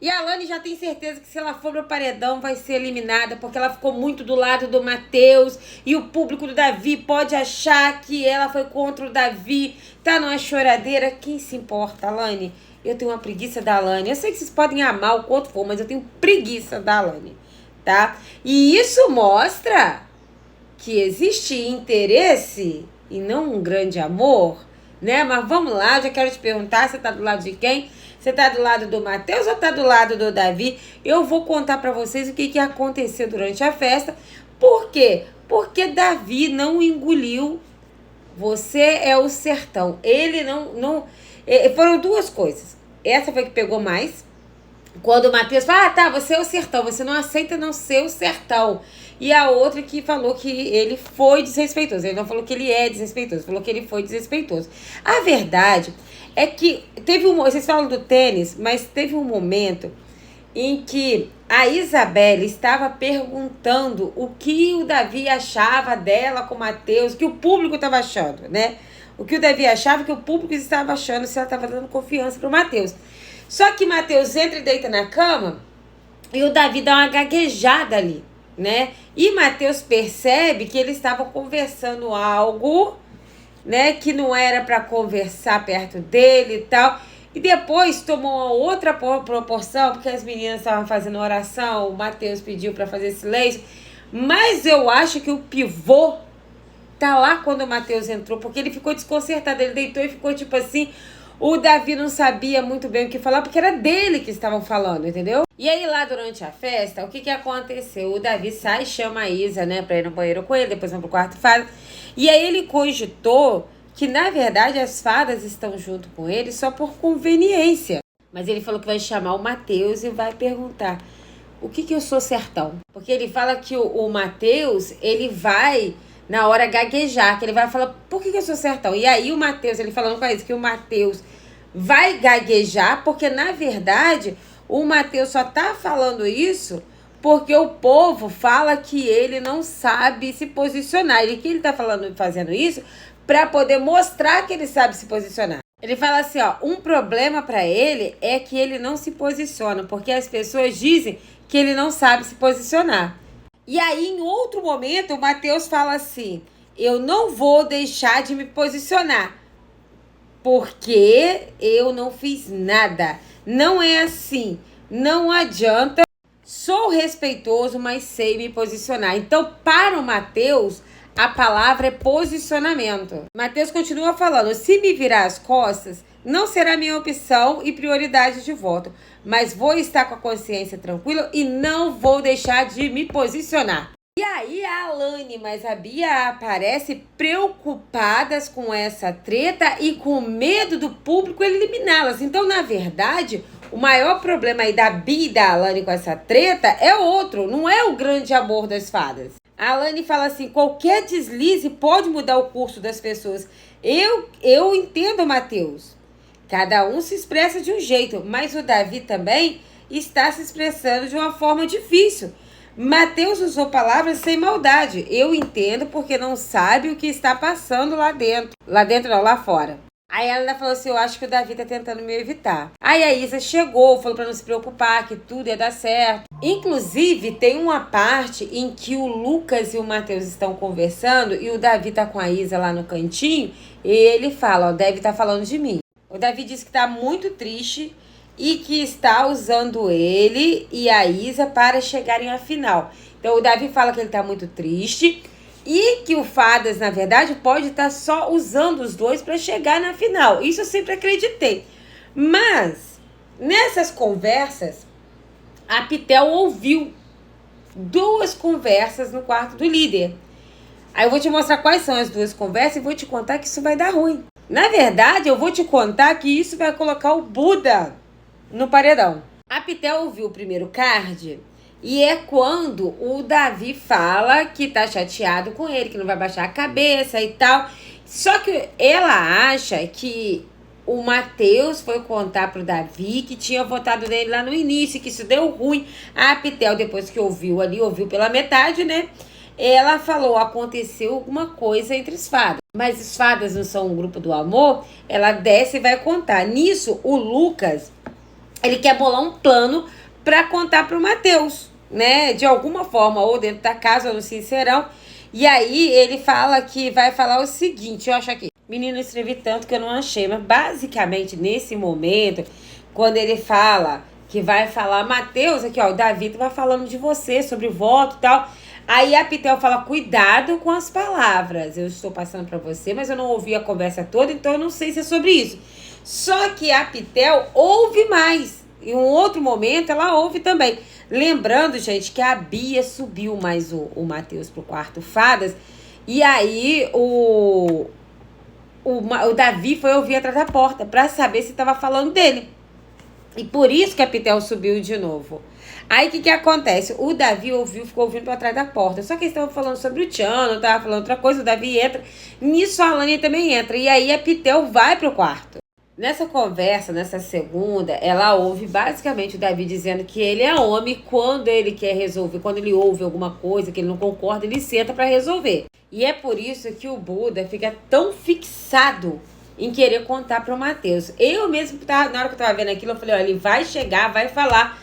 E a Alane já tem certeza que se ela for pro paredão vai ser eliminada, porque ela ficou muito do lado do Matheus e o público do Davi pode achar que ela foi contra o Davi, tá numa choradeira. Quem se importa, Alane? Eu tenho uma preguiça da Alane. Eu sei que vocês podem amar o quanto for, mas eu tenho preguiça da Alane, tá? E isso mostra que existe interesse e não um grande amor, né? Mas vamos lá, eu já quero te perguntar, você tá do lado de quem? Você tá do lado do Matheus ou tá do lado do Davi? Eu vou contar pra vocês o que aconteceu durante a festa. Por quê? Porque Davi não engoliu Você é o Sertão. Ele não... Foram duas coisas. Essa foi que pegou mais. Quando o Matheus fala, tá, você é o Sertão, você não aceita não ser o Sertão. E a outra que falou que ele foi desrespeitoso. Ele não falou que ele é desrespeitoso, falou que ele foi desrespeitoso. A verdade é que teve vocês falam do tênis, mas teve um momento em que a Isabelle estava perguntando o que o Davi achava dela com o Matheus, o que o público estava achando, né? O que o Davi achava, que o público estava achando, se ela estava dando confiança pro Matheus. Só que Matheus entra e deita na cama e o Davi dá uma gaguejada ali, né? E Matheus percebe que eles estavam conversando algo, né, que não era para conversar perto dele e tal. E depois tomou uma outra proporção, porque as meninas estavam fazendo oração, o Matheus pediu para fazer silêncio. Mas eu acho que o pivô tá lá quando o Matheus entrou, porque ele ficou desconcertado, ele deitou e ficou tipo assim. O Davi não sabia muito bem o que falar, porque era dele que estavam falando, entendeu? E aí lá durante a festa, o que aconteceu? O Davi sai, chama a Isa, né, pra ir no banheiro com ele, depois vai pro quarto fada. E aí ele cogitou que, na verdade, as fadas estão junto com ele só por conveniência. Mas ele falou que vai chamar o Matheus e vai perguntar, o que eu sou Sertão? Porque ele fala que o Matheus, ele vai... na hora gaguejar, que ele vai falar, por que eu sou Sertão? E aí o Matheus, ele falando com a Isa, que o Matheus vai gaguejar, porque na verdade o Matheus só tá falando isso porque o povo fala que ele não sabe se posicionar. E que ele tá fazendo isso para poder mostrar que ele sabe se posicionar. Ele fala assim, ó, um problema para ele é que ele não se posiciona, porque as pessoas dizem que ele não sabe se posicionar. E aí, em outro momento, o Matheus fala assim, eu não vou deixar de me posicionar, porque eu não fiz nada. Não é assim, não adianta. Sou respeitoso, mas sei me posicionar. Então, para o Matheus, a palavra é posicionamento. Matheus continua falando, se me virar as costas, não será minha opção e prioridade de voto, mas vou estar com a consciência tranquila e não vou deixar de me posicionar. E aí a Alane, mas a Bia aparece preocupadas com essa treta e com medo do público eliminá-las. Então, na verdade, o maior problema aí da Bia e da Alane com essa treta é outro, não é o grande amor das fadas. A Alane fala assim, qualquer deslize pode mudar o curso das pessoas. Eu entendo, Matheus. Cada um se expressa de um jeito, mas o Davi também está se expressando de uma forma difícil. Matheus usou palavras sem maldade. Eu entendo porque não sabe o que está passando lá dentro. Lá dentro não, lá fora. Aí ela ainda falou assim, eu acho que o Davi tá tentando me evitar. Aí a Isa chegou, falou pra não se preocupar, que tudo ia dar certo. Inclusive, tem uma parte em que o Lucas e o Matheus estão conversando e o Davi tá com a Isa lá no cantinho e ele fala, ó, Davi tá falando de mim. O Davi disse que tá muito triste e que está usando ele e a Isa para chegarem à final. Então o Davi fala que ele tá muito triste e que o Fadas, na verdade, pode estar só usando os dois para chegar na final. Isso eu sempre acreditei. Mas, nessas conversas, a Pitel ouviu duas conversas no quarto do líder. Aí eu vou te mostrar quais são as duas conversas e vou te contar que isso vai dar ruim. Na verdade, eu vou te contar que isso vai colocar o Buda no paredão. A Pitel ouviu o primeiro card e é quando o Davi fala que tá chateado com ele, que não vai baixar a cabeça e tal. Só que ela acha que o Matheus foi contar pro Davi que tinha votado nele lá no início, que isso deu ruim. A Pitel, depois que ouviu ali, ouviu pela metade, né? Ela falou, aconteceu alguma coisa entre os fadas. Mas os fadas não são um grupo do amor, ela desce e vai contar. Nisso, o Lucas ele quer bolar um plano para contar pro Mateus, né? De alguma forma, ou dentro da casa, ou no Sincerão. E aí ele fala que vai falar o seguinte, eu acho aqui. Menino, eu escrevi tanto que eu não achei, mas basicamente nesse momento, quando ele fala que vai falar, Mateus, aqui ó, o Davi vai falando de você, sobre o voto e tal. Aí a Pitel fala, cuidado com as palavras. Eu estou passando para você, mas eu não ouvi a conversa toda, então eu não sei se é sobre isso. Só que a Pitel ouve mais. Em um outro momento, ela ouve também. Lembrando, gente, que a Bia subiu mais o Mateus pro quarto Fadas. E aí o Davi foi ouvir atrás da porta para saber se estava falando dele. E por isso que a Pitel subiu de novo. Aí o que acontece? O Davi ouviu, ficou ouvindo para trás da porta. Só que eles estavam falando sobre o Tiano, estavam falando outra coisa, o Davi entra. Nisso a Alane também entra. E aí a Pitel vai pro quarto. Nessa conversa, nessa segunda, ela ouve basicamente o Davi dizendo que ele é homem quando ele quer resolver, quando ele ouve alguma coisa que ele não concorda, ele senta para resolver. E é por isso que o Buda fica tão fixado em querer contar para o Mateus. Eu mesmo, na hora que eu tava vendo aquilo, eu falei, olha, ele vai chegar, vai falar.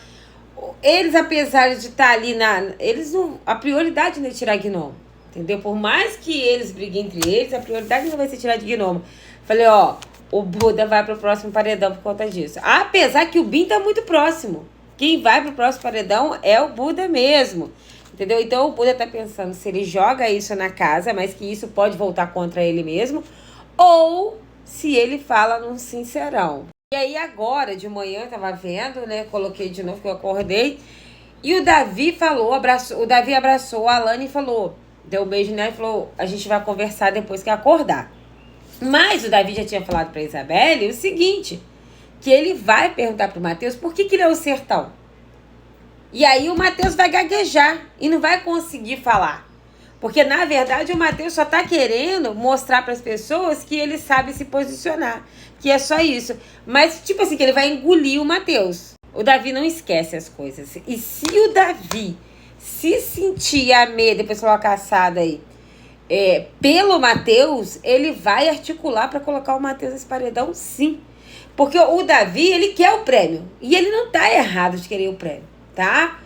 Eles, apesar de estar ali eles não... A prioridade não é tirar Gnomo, entendeu? Por mais que eles briguem entre eles, a prioridade não vai ser tirar de Gnomo. Falei, ó, o Buda vai pro próximo paredão por conta disso. Apesar que o Bin tá muito próximo. Quem vai pro próximo paredão é o Buda mesmo. Entendeu? Então o Buda tá pensando se ele joga isso na casa, mas que isso pode voltar contra ele mesmo, ou se ele fala num Sincerão. E aí agora, de manhã, eu tava vendo, né? Coloquei de novo que eu acordei. E o Davi falou, o Davi abraçou a Alane e falou, deu um beijo nela e falou, a gente vai conversar depois que acordar. Mas o Davi já tinha falado pra Isabelle o seguinte, que ele vai perguntar pro Mateus por que ele é o sertão. E aí o Mateus vai gaguejar e não vai conseguir falar. Porque, na verdade, o Mateus só tá querendo mostrar para as pessoas que ele sabe se posicionar. Que é só isso. Mas, tipo assim, que ele vai engolir o Mateus. O Davi não esquece as coisas. E se o Davi se sentir a medo, depois foi uma caçada aí, pelo Mateus, ele vai articular para colocar o Mateus nesse paredão, sim. Porque o Davi, ele quer o prêmio. E ele não tá errado de querer o prêmio, tá?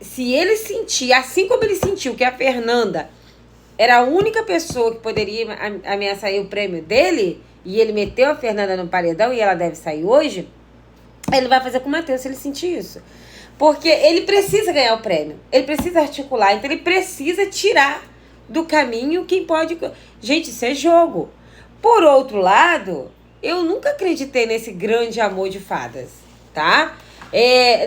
Se ele sentir, assim como ele sentiu que a Fernanda era a única pessoa que poderia ameaçar o prêmio dele, e ele meteu a Fernanda no paredão e ela deve sair hoje, ele vai fazer com o Mateus se ele sentir isso. Porque ele precisa ganhar o prêmio, ele precisa articular, então ele precisa tirar do caminho quem pode... Gente, isso é jogo. Por outro lado, eu nunca acreditei nesse grande amor de fadas, tá?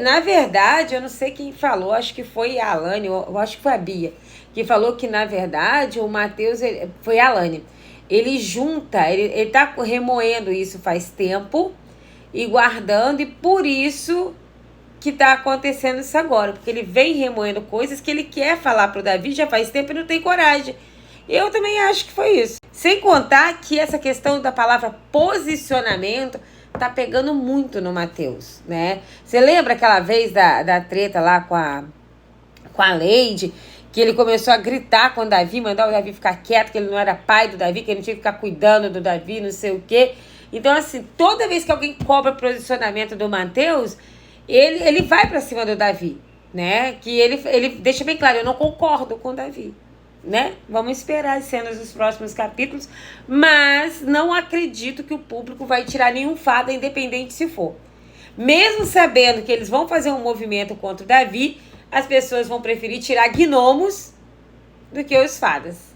Na verdade, eu não sei quem falou, acho que foi a Alane, eu acho que foi a Bia, que falou que, na verdade, o Mateus, foi a Alane, ele junta, ele tá remoendo isso faz tempo e guardando, e por isso que tá acontecendo isso agora, porque ele vem remoendo coisas que ele quer falar pro Davi já faz tempo e não tem coragem. Eu também acho que foi isso. Sem contar que essa questão da palavra posicionamento tá pegando muito no Mateus, né? Você lembra aquela vez da treta lá com a Leide, que ele começou a gritar com o Davi, mandar o Davi ficar quieto, que ele não era pai do Davi, que ele tinha que ficar cuidando do Davi, não sei o quê. Então, assim, toda vez que alguém cobra posicionamento do Mateus, ele vai pra cima do Davi, né? Que ele deixa bem claro, eu não concordo com o Davi, né? Vamos esperar as cenas dos próximos capítulos, mas não acredito que o público vai tirar nenhum fada, independente se for. Mesmo sabendo que eles vão fazer um movimento contra o Davi, as pessoas vão preferir tirar gnomos do que os fadas.